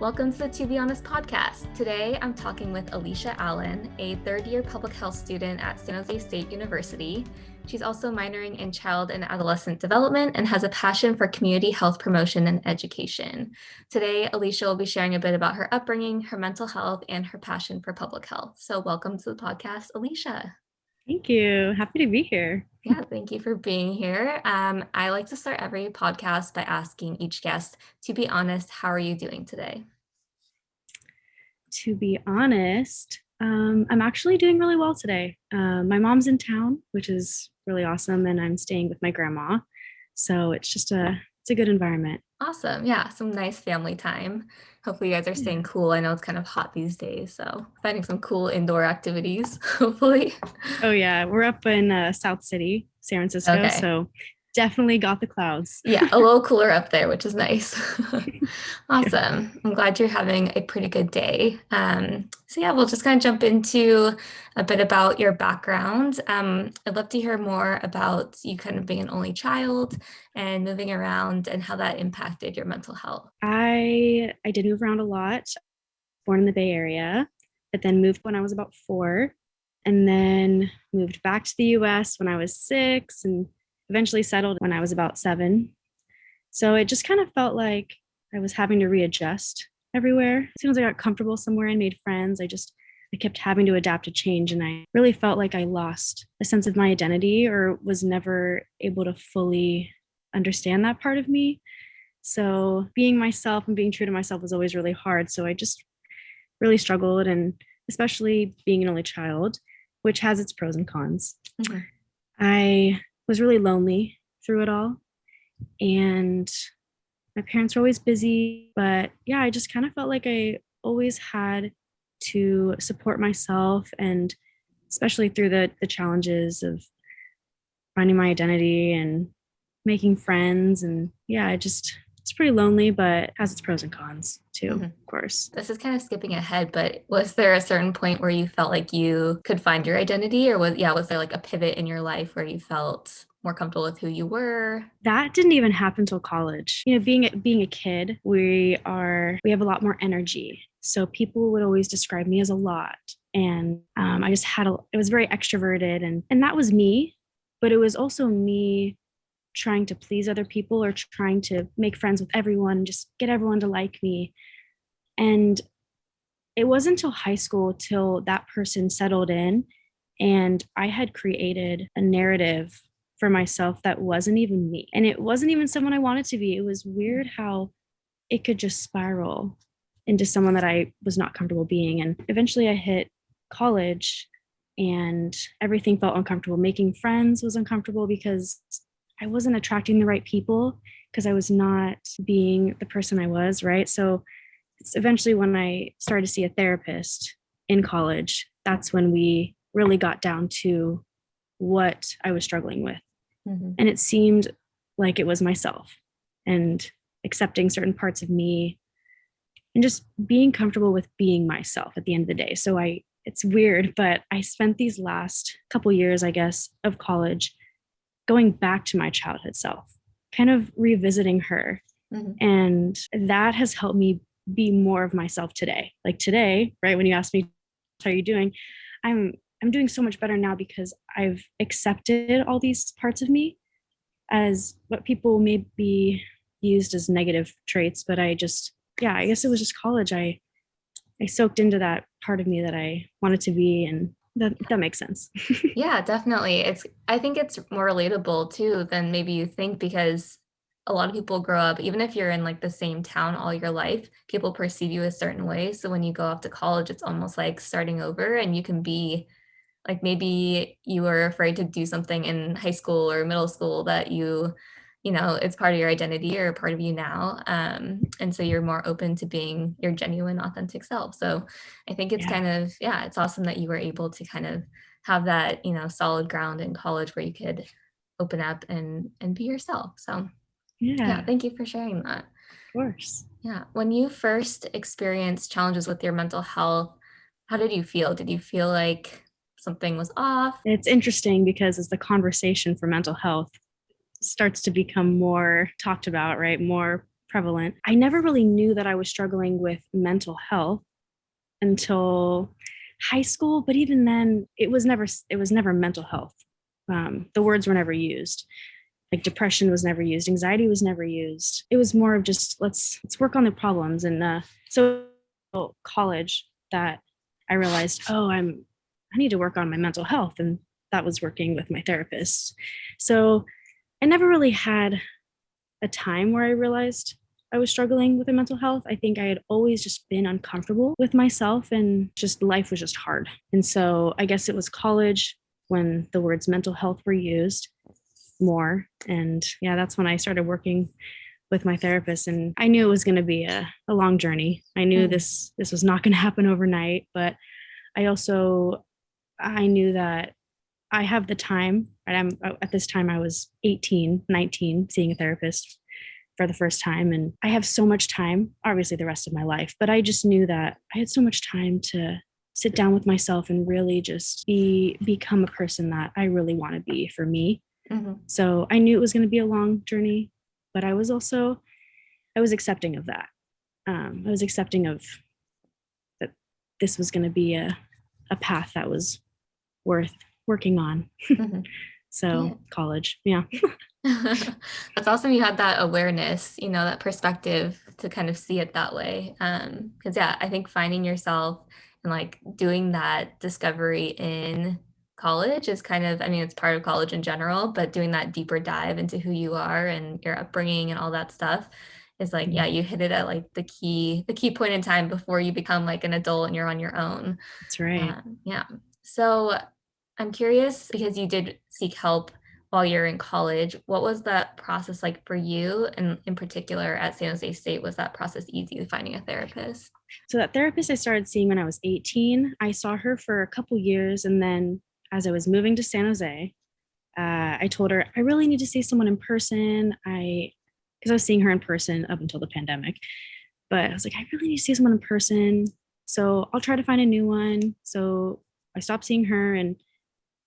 Welcome to the To Be Honest podcast. Today, I'm talking with Alicia Allan, a third-year public health student at San Jose State University. She's also minoring in Child and Adolescent Development and has a passion for community health promotion and education. Today, Alicia will be sharing a bit about her upbringing, her mental health, and her passion for public health. So welcome to the podcast, Alicia. Thank you. Happy to be here. Yeah, thank you for being here. I like to start every podcast by asking each guest, to be honest, how are you doing today? To be honest, I'm actually doing really well today. My mom's in town, which is really awesome, and I'm staying with my grandma. So it's a good environment. Awesome. Yeah, some nice family time. Hopefully you guys are staying cool. I know it's kind of hot these days, so finding some cool indoor activities, hopefully. Oh yeah, we're up in South City, San Francisco, Okay. So definitely got the clouds. Yeah, a little cooler up there, which is nice. Awesome. I'm glad you're having a pretty good day. So yeah, we'll just kind of jump into a bit about your background. I'd love to hear more about you kind of being an only child and moving around and how that impacted your mental health. I did move around a lot. Born in the Bay Area, but then moved when I was about 4, and then moved back to the US when I was 6, and eventually settled when I was about 7. So it just kind of felt like I was having to readjust everywhere. As soon as I got comfortable somewhere and made friends, I kept having to adapt to change. And I really felt like I lost a sense of my identity or was never able to fully understand that part of me. So being myself and being true to myself was always really hard. So I just really struggled, and especially being an only child, which has its pros and cons. Mm-hmm. I was really lonely through it all. And my parents were always busy, but yeah, I just kind of felt like I always had to support myself, and especially through the challenges of finding my identity and making friends. And yeah, it's pretty lonely, but has its pros and cons too, mm-hmm. Of course. This is kind of skipping ahead, but was there a certain point where you felt like you could find your identity, or was there like a pivot in your life where you felt more comfortable with who you were? That didn't even happen till college. You know, being a kid, we have a lot more energy. So people would always describe me as a lot. And I just it was very extroverted, and that was me, but it was also me trying to please other people or trying to make friends with everyone, just get everyone to like me. And it wasn't until high school till that person settled in, and I had created a narrative for myself that wasn't even me. And it wasn't even someone I wanted to be. It was weird how it could just spiral into someone that I was not comfortable being. And eventually I hit college and everything felt uncomfortable. Making friends was uncomfortable because I wasn't attracting the right people, because I was not being the person I was, right? So it's eventually when I started to see a therapist in college, that's when we really got down to what I was struggling with. Mm-hmm. And it seemed like it was myself and accepting certain parts of me and just being comfortable with being myself at the end of the day. So it's weird, but I spent these last couple years, I guess, of college going back to my childhood self, kind of revisiting her. Mm-hmm. And that has helped me be more of myself today. Like today, right, when you asked me, how are you doing? I'm doing so much better now because I've accepted all these parts of me as what people may be used as negative traits. But I guess it was just college. I soaked into that part of me that I wanted to be, and that makes sense. Yeah, definitely. I think it's more relatable too than maybe you think, because a lot of people grow up, even if you're in like the same town all your life, people perceive you a certain way. So when you go off to college, it's almost like starting over, and you can be like, maybe you were afraid to do something in high school or middle school that it's part of your identity or part of you now. And so you're more open to being your genuine, authentic self. So I think it's it's awesome that you were able to kind of have that, solid ground in college where you could open up and be yourself. So yeah, thank you for sharing that. Of course. Yeah. When you first experienced challenges with your mental health, how did you feel? Did you feel like something was off? It's interesting because as the conversation for mental health starts to become more talked about, right, more prevalent. I never really knew that I was struggling with mental health until high school, but even then it was never mental health. The words were never used. Like depression was never used, anxiety was never used. It was more of just let's work on the problems. And so college that I realized, I need to work on my mental health, and that was working with my therapist. So I never really had a time where I realized I was struggling with my mental health. I think I had always just been uncomfortable with myself, and just life was just hard. And so I guess it was college when the words mental health were used more. And yeah, that's when I started working with my therapist. And I knew it was going to be a long journey. I knew this was not going to happen overnight, but I knew that I have the time. Right? At this time I was 18, 19, seeing a therapist for the first time. And I have so much time, obviously the rest of my life, but I just knew that I had so much time to sit down with myself and really just become a person that I really want to be for me. Mm-hmm. So I knew it was going to be a long journey, but I was accepting of that. I was accepting of that this was going to be a path that was worth working on. Mm-hmm. So yeah. College. Yeah. That's awesome. You had that awareness, that perspective to kind of see it that way. Because I think finding yourself and like doing that discovery in college is kind of, it's part of college in general, but doing that deeper dive into who you are and your upbringing and all that stuff is like, mm-hmm. You hit it at like the key point in time before you become like an adult and you're on your own. That's right. Yeah. So I'm curious, because you did seek help while you're in college, what was that process like for you? And in particular at San Jose State, was that process easy finding a therapist? So that therapist I started seeing when I was 18, I saw her for a couple years. And then as I was moving to San Jose, I told her, I really need to see someone in person. Because I was seeing her in person up until the pandemic, but I was like, I really need to see someone in person. So I'll try to find a new one. So I stopped seeing her and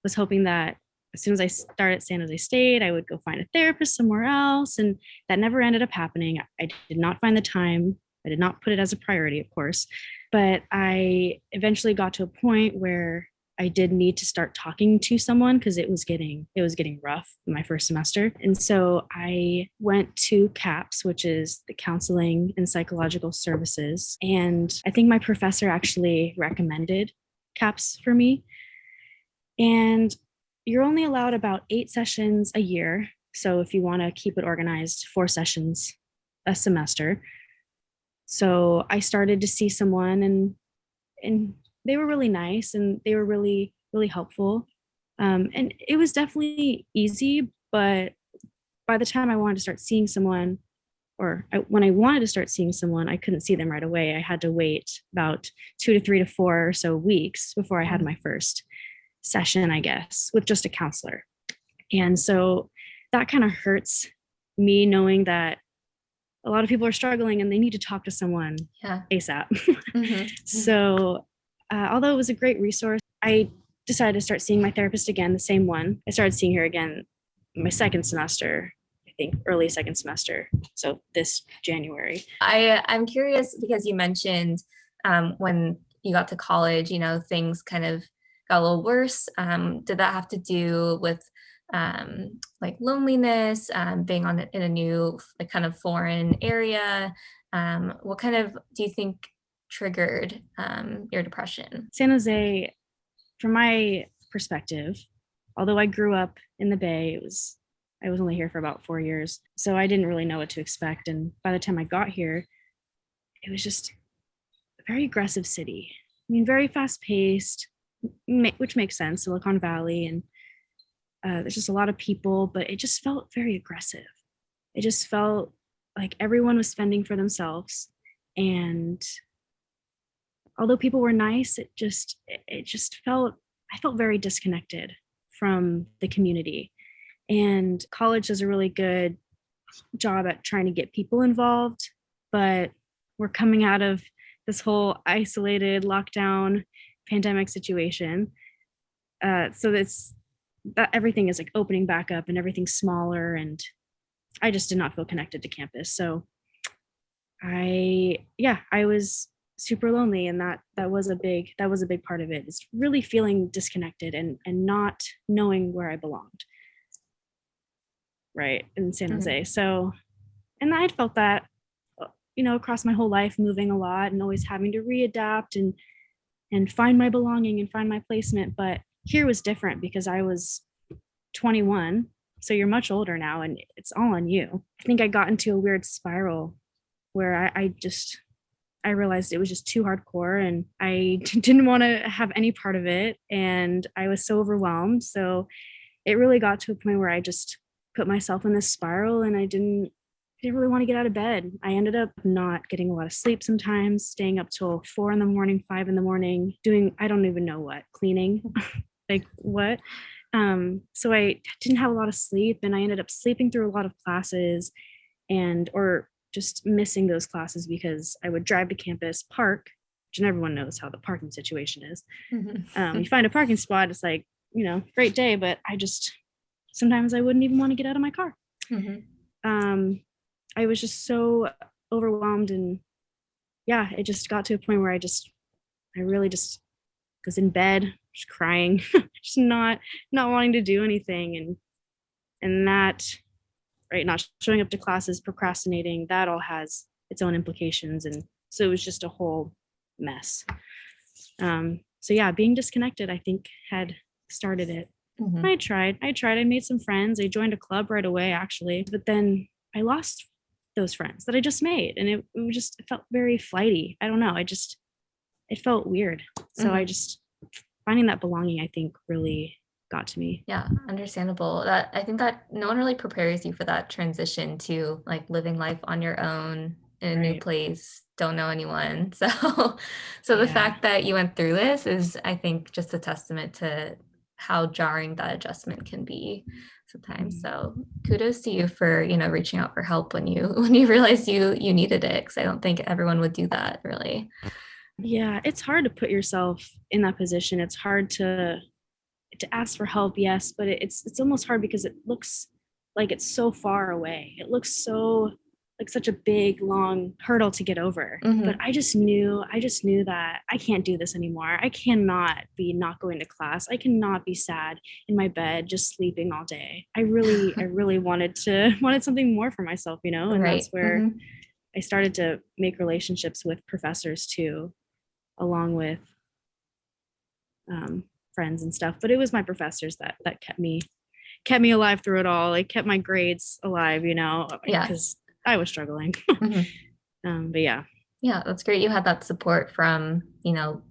was hoping that as soon as I started at San Jose State, I would go find a therapist somewhere else. And that never ended up happening. I did not find the time. I did not put it as a priority, of course. But I eventually got to a point where I did need to start talking to someone because it was getting rough in my first semester. And so I went to CAPS, which is the Counseling and Psychological Services. And I think my professor actually recommended CAPS for me. And you're only allowed about 8 sessions a year. So if you want to keep it organized, 4 sessions a semester. So I started to see someone and they were really nice and they were really, really helpful. And it was definitely easy, but by the time I wanted to start seeing someone, when I wanted to start seeing someone, I couldn't see them right away. I had to wait about 2 to 3 to 4 or so weeks before I had my first session, I guess, with just a counselor. And so that kind of hurts me, knowing that a lot of people are struggling and they need to talk to someone ASAP. Mm-hmm. So although it was a great resource, I decided to start seeing my therapist again, the same one. I started seeing her again my second semester, I think early second semester. So this January. I'm curious because you mentioned when you got to college, things kind of got a little worse. Did that have to do with like loneliness, being in a new like kind of foreign area? What kind of do you think triggered your depression? San Jose, from my perspective, although I grew up in the Bay, I was only here for about 4 years, so I didn't really know what to expect. And by the time I got here, it was just a very aggressive city. Very fast paced, which makes sense, Silicon Valley, and there's just a lot of people, but it just felt very aggressive. It just felt like everyone was fending for themselves. And although people were nice, I felt very disconnected from the community. And college does a really good job at trying to get people involved, but we're coming out of this whole isolated lockdown pandemic situation. So that everything is like opening back up and everything's smaller, and I just did not feel connected to campus. So I was super lonely, and that was a big part of it. It's really feeling disconnected and not knowing where I belonged, right, in San Jose. So, and I'd felt that, across my whole life, moving a lot and always having to readapt and find my belonging and find my placement. But here was different because I was 21, so you're much older now, and it's all on you. I think I got into a weird spiral where I realized it was just too hardcore, and I didn't want to have any part of it, and I was so overwhelmed. So it really got to a point where I just put myself in this spiral, and I didn't really want to get out of bed. I ended up not getting a lot of sleep sometimes, staying up till 4 a.m, 5 a.m, doing, I don't even know what, cleaning, like what? So I didn't have a lot of sleep, and I ended up sleeping through a lot of classes or just missing those classes because I would drive to campus, park, which everyone knows how the parking situation is. You find a parking spot, it's like, great day, but sometimes I wouldn't even want to get out of my car. I was just so overwhelmed, and it just got to a point where I really just was in bed, just crying, just not wanting to do anything. And that, right, not showing up to classes, procrastinating, that all has its own implications. And so it was just a whole mess. So being disconnected, I think, had started it. I tried, I made some friends. I joined a club right away, actually, but then I lost those friends that I just made. And it felt very flighty. I don't know. It felt weird. So I just, finding that belonging, I think, really got to me. Yeah, understandable. That I think that no one really prepares you for that transition to like living life on your own in a new place, don't know anyone. So the fact that you went through this is, I think, just a testament to how jarring that adjustment can be sometimes. So kudos to you for, reaching out for help when you realized you needed it, because I don't think everyone would do that, really. Yeah, it's hard to put yourself in that position. It's hard to ask for help, yes, but it's almost hard because it looks like it's so far away. It looks so like such a big, long hurdle to get over. But I just knew that I can't do this anymore. I cannot be not going to class. I cannot be sad in my bed, just sleeping all day. I really wanted something more for myself, and that's where I started to make relationships with professors too, along with friends and stuff. But it was my professors that kept me alive through it all. Like kept my grades alive, because I was struggling. But yeah, that's great. You had that support from,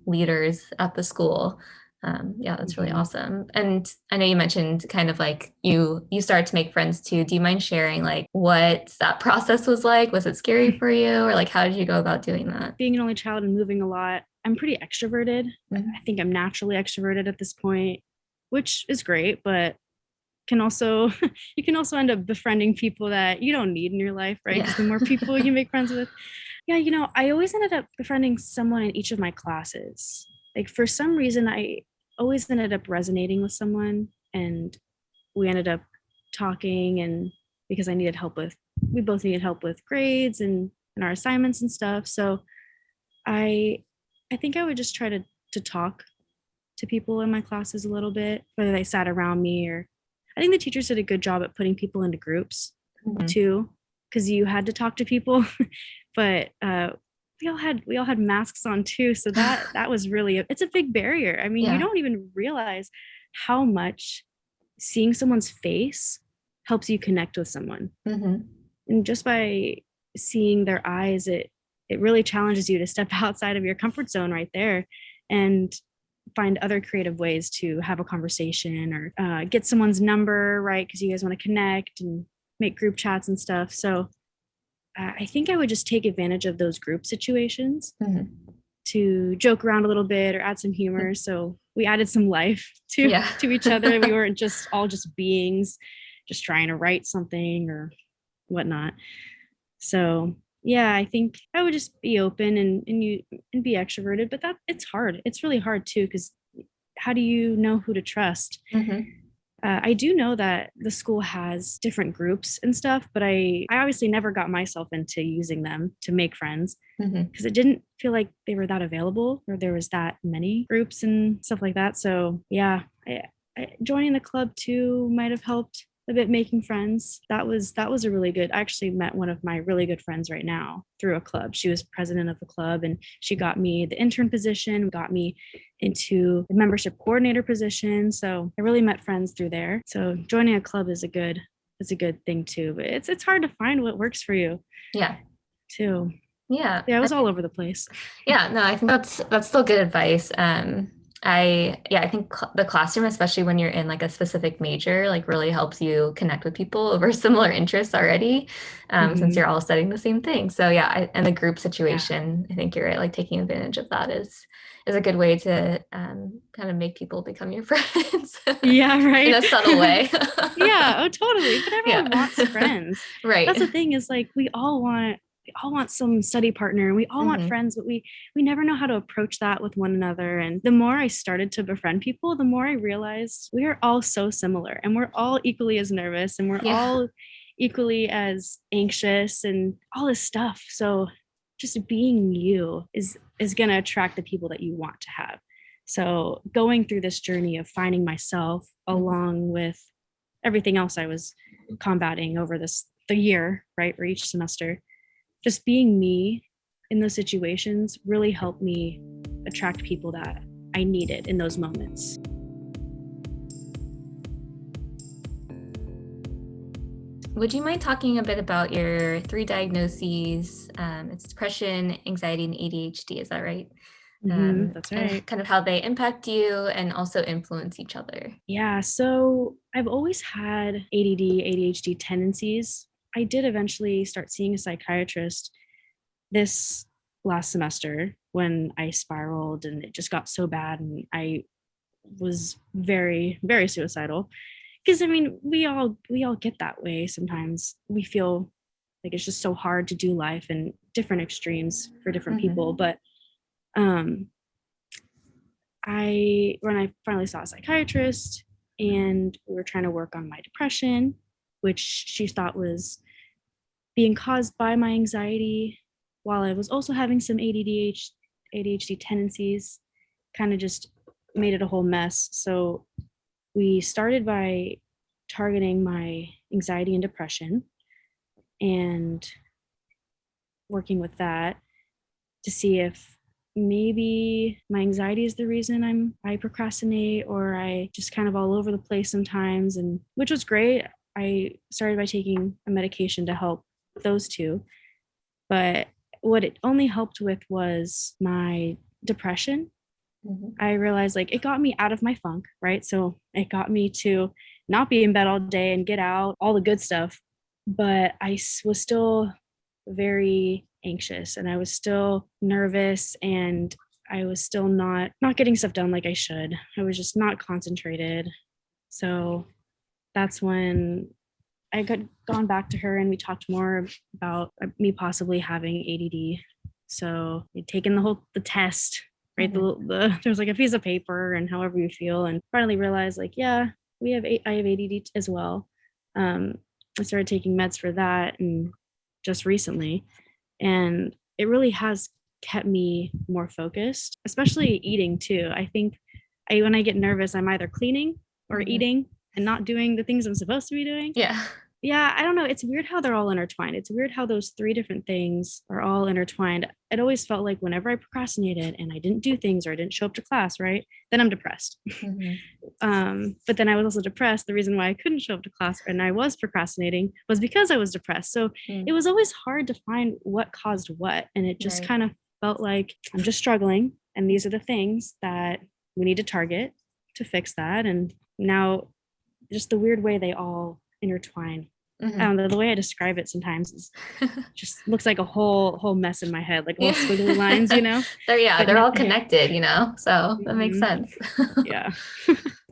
leaders at the school. That's really awesome. And I know you mentioned kind of like you started to make friends too. Do you mind sharing like what that process was like? Was it scary for you, or like how did you go about doing that? Being an only child and moving a lot, I'm pretty extroverted. I think I'm naturally extroverted at this point, which is great, but you can also end up befriending people that you don't need in your life, right? Because the more people you make friends with. Yeah, I always ended up befriending someone in each of my classes. Like for some reason, I always ended up resonating with someone, and we ended up talking, and because we both needed help with grades and our assignments and stuff. So I think I would just try to talk to people in my classes a little bit, whether they sat around me, or I think the teachers did a good job at putting people into groups too, because you had to talk to people. But we all had masks on too, so that was really it's a big barrier. I mean, you don't even realize how much seeing someone's face helps you connect with someone, and just by seeing their eyes, it really challenges you to step outside of your comfort zone right there and find other creative ways to have a conversation, or get someone's number, right? Because you guys want to connect and make group chats and stuff. So I think I would just take advantage of those group situations to joke around a little bit or add some humor. So we added some life to each other. We weren't just all just beings just trying to write something or whatnot. So I think I would just be open and be extroverted, but it's hard. It's really hard too, because how do you know who to trust? I do know that the school has different groups and stuff, but I obviously never got myself into using them to make friends because it didn't feel like they were that available or there was that many groups and stuff like that. So yeah, joining the club too might have helped a bit making friends. That was a really good. I actually met one of my really good friends right now through a club. She was president of the club and she got me the intern position, got me into the membership coordinator position. So I really met friends through there. So joining a club is a good thing too. But it's hard to find what works for you. Yeah. Too. Yeah. Yeah, I was all over the place. Yeah, no, I think that's still good advice. I think the classroom, especially when you're in like a specific major, like really helps you connect with people over similar interests already, since you're all studying the same thing. So yeah, and the group situation, I think you're right. Like taking advantage of that is a good way to kind of make people become your friends. Yeah, right. In a subtle way. Yeah, oh, totally. But everyone wants friends. Right. That's the thing is like we all want some study partner and we all want friends, but we never know how to approach that with one another. And the more I started to befriend people, the more I realized we are all so similar and we're all equally as nervous and we're all equally as anxious and all this stuff. So just being you is going to attract the people that you want to have. So going through this journey of finding myself along with everything else I was combating over the year, right, for each semester, just being me in those situations really helped me attract people that I needed in those moments. Would you mind talking a bit about your 3 diagnoses? It's depression, anxiety, and ADHD. Is that right? That's right. And kind of how they impact you and also influence each other. Yeah. So I've always had ADD, ADHD tendencies. I did eventually start seeing a psychiatrist this last semester when I spiraled and it just got so bad and I was very, very suicidal. Because I mean, we all get that way sometimes. We feel like it's just so hard to do life in different extremes for different people. But when I finally saw a psychiatrist and we were trying to work on my depression, which she thought was being caused by my anxiety, while I was also having some ADHD tendencies, kind of just made it a whole mess. So we started by targeting my anxiety and depression and working with that to see if maybe my anxiety is the reason I procrastinate or I just kind of all over the place sometimes, and which was great. I started by taking a medication to help those two, but what it only helped with was my depression. I realized like it got me out of my funk, right? So it got me to not be in bed all day and get out all the good stuff, but I was still very anxious and I was still nervous and I was still not getting stuff done like I should. I was just not concentrated. So that's when I got gone back to her and we talked more about me possibly having ADD. So we'd taken the test, right? There's like a piece of paper and however you feel, and finally realized like, yeah, I have ADD as well. I started taking meds for that and just recently, and it really has kept me more focused, especially eating too. I think when I get nervous, I'm either cleaning or eating and not doing the things I'm supposed to be doing. Yeah, I don't know. It's weird how they're all intertwined. It's weird how those 3 different things are all intertwined. It always felt like whenever I procrastinated and I didn't do things or I didn't show up to class, right, then I'm depressed. But then I was also depressed. The reason why I couldn't show up to class and I was procrastinating was because I was depressed. So it was always hard to find what caused what. And it just kind of felt like I'm just struggling. And these are the things that we need to target to fix that. And now just the weird way they all intertwine. I don't know, the way I describe it sometimes is just looks like a whole mess in my head, like all squiggly lines, you know? They're all connected, you know? So that makes sense. Yeah.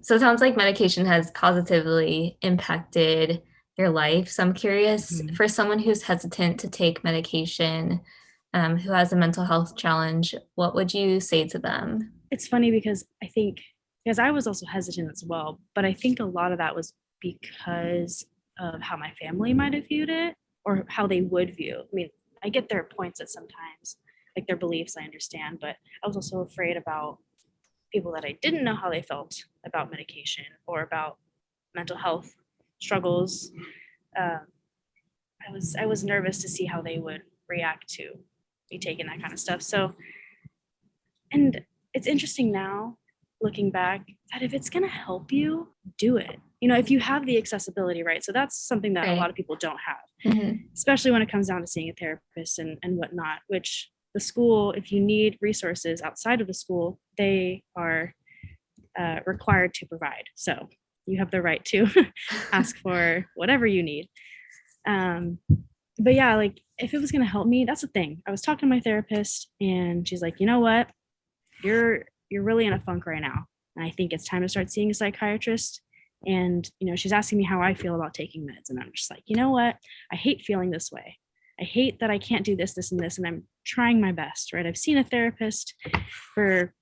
So it sounds like medication has positively impacted your life. So I'm curious, for someone who's hesitant to take medication, who has a mental health challenge, what would you say to them? It's funny because I think because I was also hesitant as well. But I think a lot of that was because of how my family might have viewed it or how they would view. I mean, I get their points at sometimes, like their beliefs, I understand, but I was also afraid about people that I didn't know how they felt about medication or about mental health struggles. Um, I was nervous to see how they would react to me taking that kind of stuff. So, and it's interesting now looking back that if it's going to help you, do it. You know, if you have the accessibility, right? So that's something that a lot of people don't have, especially when it comes down to seeing a therapist and whatnot, which the school, if you need resources outside of the school, they are required to provide. So you have the right to ask for whatever you need. But yeah, like if it was going to help me, that's the thing. I was talking to my therapist and she's like, you know what? You're really in a funk right now. And I think it's time to start seeing a psychiatrist. And, you know, she's asking me how I feel about taking meds. And I'm just like, you know what? I hate feeling this way. I hate that I can't do this, this, and this. And I'm trying my best, right? I've seen a therapist for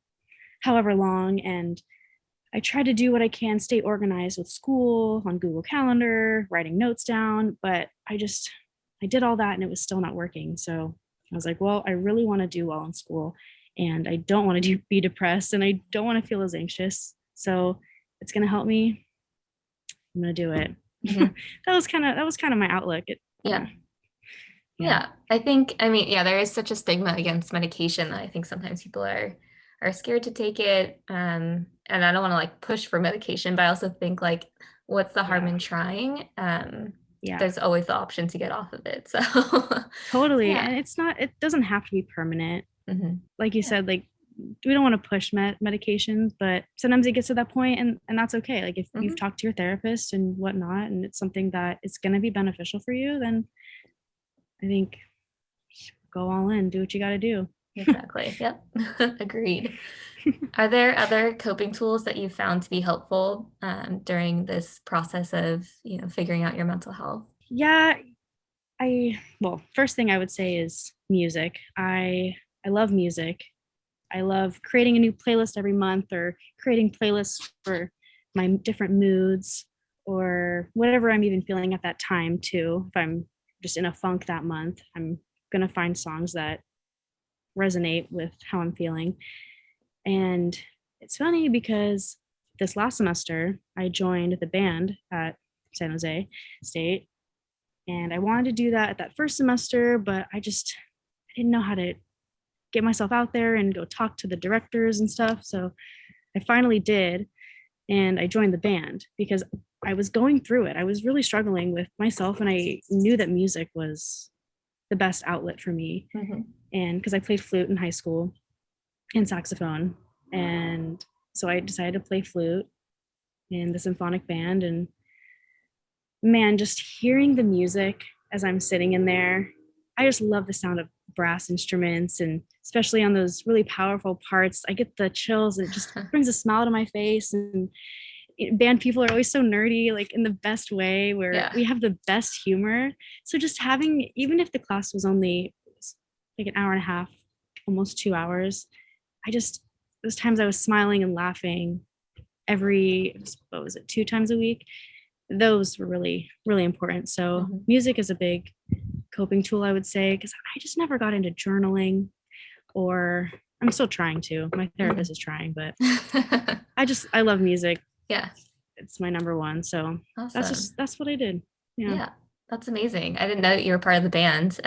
however long. And I try to do what I can, stay organized with school, on Google Calendar, writing notes down. But I did all that and it was still not working. So I was like, well, I really want to do well in school. And I don't want to be depressed and I don't want to feel as anxious. So it's going to help me. I'm going to do it. Mm-hmm. that was kind of my outlook. Yeah. I think, there is such a stigma against medication that I think sometimes people are scared to take it. And I don't want to like push for medication, but I also think like, what's the harm in trying? There's always the option to get off of it. So totally. And it doesn't have to be permanent. Mm-hmm. Like you said, like we don't want to push medications, but sometimes it gets to that point and that's okay. Like if you've talked to your therapist and whatnot, and it's something that is going to be beneficial for you, then I think go all in, do what you got to do. Exactly. Yep. Agreed. Are there other coping tools that you found to be helpful during this process of, figuring out your mental health? Yeah. First thing I would say is music. I love music. I love creating a new playlist every month or creating playlists for my different moods or whatever I'm even feeling at that time too. If I'm just in a funk that month, I'm going to find songs that resonate with how I'm feeling. And it's funny because this last semester, I joined the band at San Jose State. And I wanted to do that at that first semester, but I didn't know how to get myself out there and go talk to the directors and stuff. So I finally did. And I joined the band because I was going through it. I was really struggling with myself. And I knew that music was the best outlet for me. Mm-hmm. And because I played flute in high school and saxophone. And so I decided to play flute in the symphonic band. And man, just hearing the music as I'm sitting in there, I just love the sound of brass instruments, and especially on those really powerful parts, I get the chills. It just brings a smile to my face. And band people are always so nerdy, like in the best way, where we have the best humor. So just having, even if the class was only like an hour and a half, almost 2 hours, those times I was smiling and laughing what was it, 2 times a week? Those were really, really important. So music is a big coping tool, I would say, because I just never got into journaling, or I'm still trying to. My therapist is trying, but I love music. Yeah. It's my number one. So awesome. that's what I did. Yeah. That's amazing. I didn't know that you were part of the band.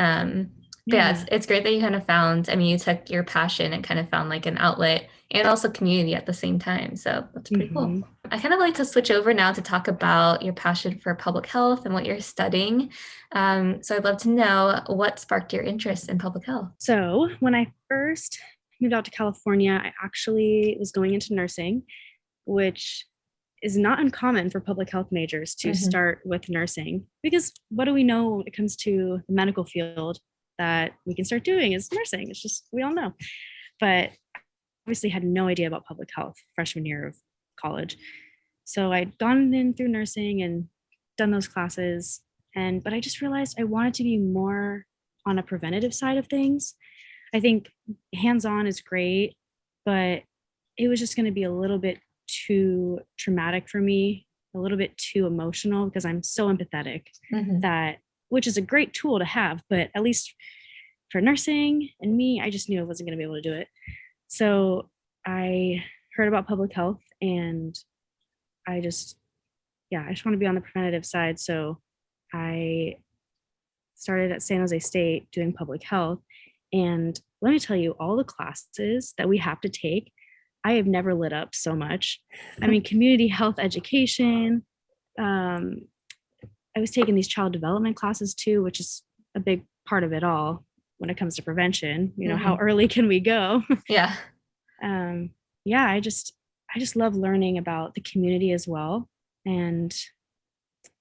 It's great that you kind of found, you took your passion and kind of found like an outlet and also community at the same time. So that's pretty cool. I kind of like to switch over now to talk about your passion for public health and what you're studying. So I'd love to know what sparked your interest in public health. So when I first moved out to California, I actually was going into nursing, which is not uncommon for public health majors to start with nursing, because what do we know when it comes to the medical field that we can start doing is nursing. It's just, we all know. But obviously had no idea about public health freshman year of college. So I'd gone in through nursing and done those classes. But I just realized I wanted to be more on a preventative side of things. I think hands-on is great, but it was just going to be a little bit too traumatic for me, a little bit too emotional, because I'm so empathetic, that, which is a great tool to have, but at least for nursing and me, I just knew I wasn't going to be able to do it. So I heard about public health, and I just want to be on the preventative side. So I started at San Jose State doing public health. And let me tell you, all the classes that we have to take, I have never lit up so much. I mean, community health education. I was taking these child development classes too, which is a big part of it all when it comes to prevention. You know, how early can we go? Yeah. I just love learning about the community as well, and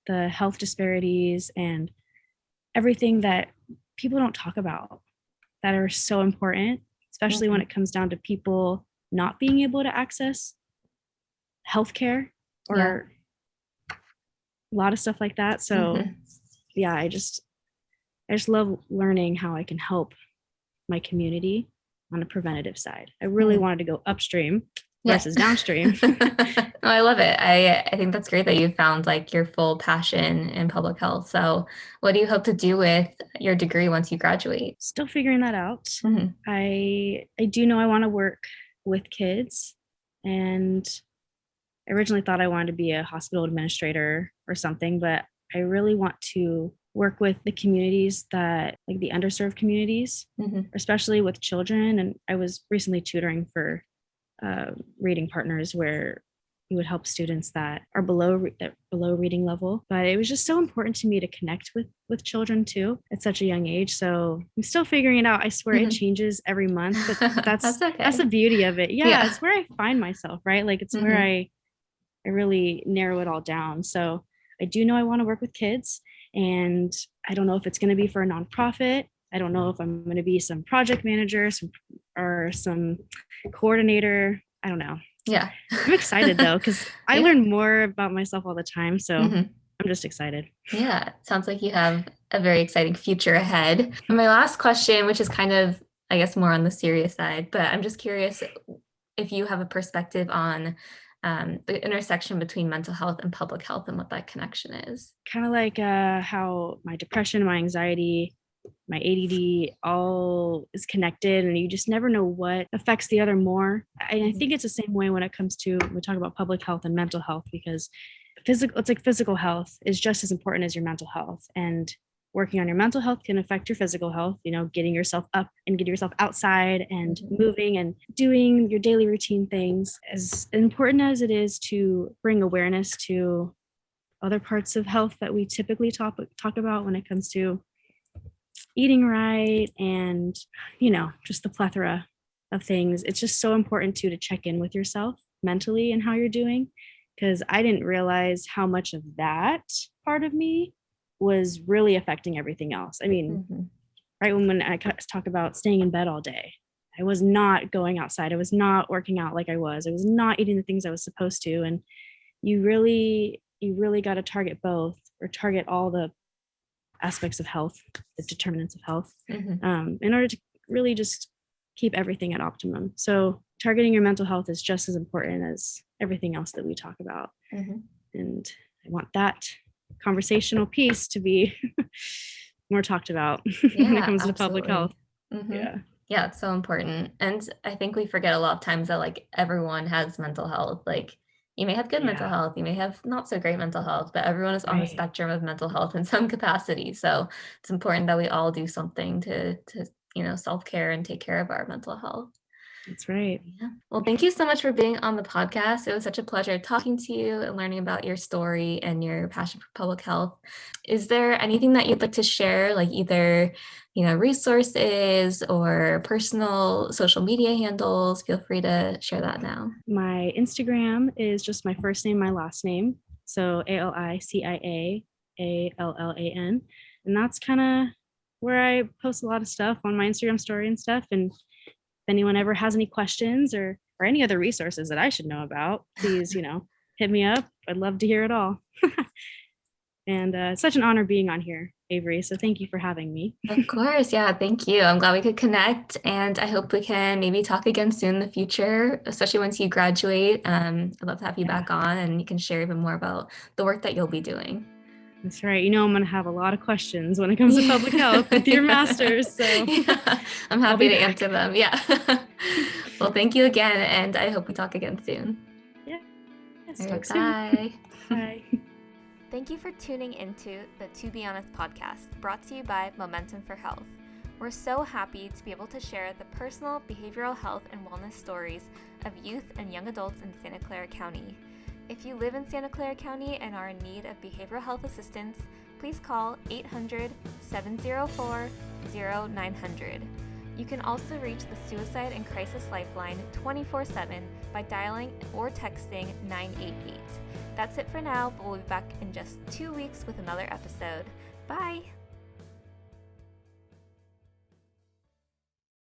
the health disparities and everything that people don't talk about that are so important, especially when it comes down to people not being able to access healthcare or a lot of stuff like that. So I just love learning how I can help my community on a preventative side. I really wanted to go upstream versus downstream. No, I love it. I think that's great that you found like your full passion in public health. So what do you hope to do with your degree once you graduate? Still figuring that out. I do know I want to work with kids, and I originally thought I wanted to be a hospital administrator or something, but I really want to work with the communities that, like the underserved communities, especially with children. And I was recently tutoring for reading partners where we would help students that are below reading level. But it was just so important to me to connect with children too at such a young age. So I'm still figuring it out. I swear it changes every month, but that's okay. That's the beauty of it. Yeah, it's where I find myself, right? Like it's where I really narrow it all down. So I do know I want to work with kids, and I don't know if it's going to be for a nonprofit. I don't know if I'm going to be some project manager, some coordinator. I don't know. Yeah. I'm excited though, because I learn more about myself all the time. So I'm just excited. Yeah. Sounds like you have a very exciting future ahead. And my last question, which is kind of, I guess, more on the serious side, but I'm just curious if you have a perspective on the intersection between mental health and public health and what that connection is. Kind of like how my depression, my anxiety, my ADD all is connected, and you just never know what affects the other more. And I think it's the same way when it comes to, we talk about public health and mental health, because physical health is just as important as your mental health, and working on your mental health can affect your physical health, you know, getting yourself up and getting yourself outside and moving and doing your daily routine things. As important as it is to bring awareness to other parts of health that we typically talk about when it comes to eating right and, you know, just the plethora of things. It's just so important to check in with yourself mentally and how you're doing, because I didn't realize how much of that part of me was really affecting everything else. I mean, right when I talk about staying in bed all day, I was not going outside. I was not working out like I was not eating the things I was supposed to. And you really got to target both, or target all the aspects of health, the determinants of health, in order to really just keep everything at optimum. So targeting your mental health is just as important as everything else that we talk about. And I want that conversational piece to be more talked about when it comes to public health. Yeah, it's so important. And I think we forget a lot of times that like everyone has mental health. Like you may have good mental health, you may have not so great mental health, but everyone is on the spectrum of mental health in some capacity. So it's important that we all do something to you know, self-care and take care of our mental health. That's right. Yeah. Well, thank you so much for being on the podcast. It was such a pleasure talking to you and learning about your story and your passion for public health. Is there anything that you'd like to share, like either, you know, resources or personal social media handles? Feel free to share that now. My Instagram is just my first name, my last name. So ALICIA ALLAN. And that's kind of where I post a lot of stuff on my Instagram story and stuff. And if anyone ever has any questions or any other resources that I should know about, please, you know, hit me up. I'd love to hear it all. And it's such an honor being on here. Avery. So thank you for having me. Of course. Yeah. Thank you. I'm glad we could connect, and I hope we can maybe talk again soon in the future, especially once you graduate. I'd love to have you back on, and you can share even more about the work that you'll be doing. That's right. I'm going to have a lot of questions when it comes to public health with your master's. So I'm happy to answer them. Yeah. Well, thank you again. And I hope we talk again soon. Yeah. Yes, All right, talk bye. Soon. Bye. Thank you for tuning into the To Be Honest podcast, brought to you by Momentum for Health. We're so happy to be able to share the personal behavioral health and wellness stories of youth and young adults in Santa Clara County. If you live in Santa Clara County and are in need of behavioral health assistance, please call 800-704-0900. You can also reach the Suicide and Crisis Lifeline 24/7 by dialing or texting 988. That's it for now, but we'll be back in just 2 weeks with another episode. Bye!